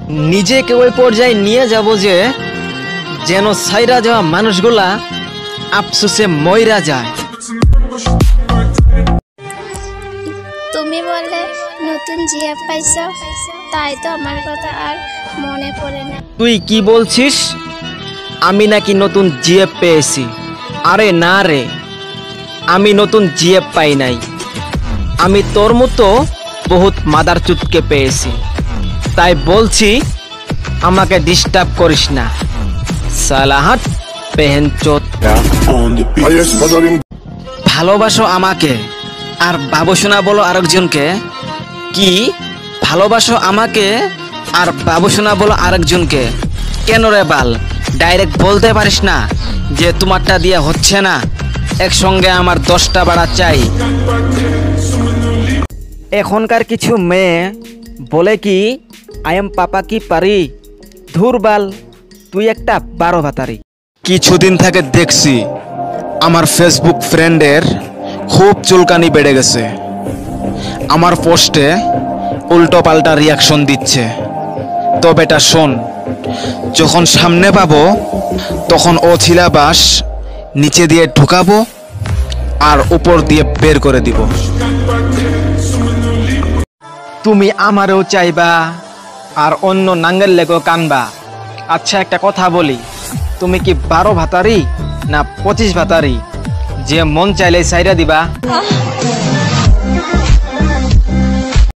নিজেকে ওই পর্যায়ে নিয়ে যাব যে যেন সাইরা যাওয়া মানুষগুলা আফসোসে মইরা যায়। তুমি বলে নতুন জিএফ পাইছো, তাই তো আমার কথা আর মনে পড়ে না। তুই কি বলছিস? আমি নাকি নতুন জিএফ পেয়েছি? আরে না রে, আমি নতুন জিএফ পাই নাই। আমি তোর মতো বহুত মাদার চুতকে পেয়েছি, তাই বলছি আমাকে ডিস্টার্ব করিস না। সালাহাত পেহেনচোদ। ভালোবাসো আমাকে আর বাবুসোনা বলো আরেকজনকে? কি ভালোবাসো আমাকে আর বাবুসোনা বলো আরেকজনকে? কেন রে বাল, ডাইরেক্ট বলতে পারিস না যে তোমারটা দিয়ে হচ্ছে না, একসঙ্গে আমার 10টা বাড়া চাই? এখনকার কিছু মেয়ে বলে কি আই এম পাপা কি পারি। ধুর বাল, তুই একটা 12 ভাতারি। কিছুদিন থেকে দেখছি আমার ফেসবুক ফ্রেন্ডের খুব চুলকানি বেড়ে গেছে। আমার পোস্টে উল্টো পাল্টা রিয়াকশন দিচ্ছে। তো বেটা শোন, যখন সামনে পাবো তখন ও ছিলাবাস নিচে দিয়ে ঢুকাবো আর উপর দিয়ে বের করে দিব। তুমি আমারও চাইবা আর অন্য নাঙ্গের লেগো কানবা। আচ্ছা একটা কথা বলি, তুমি কি 12 ভাতারি না 25 ভাতারি যে মন চাইলে সাইরা দিবা?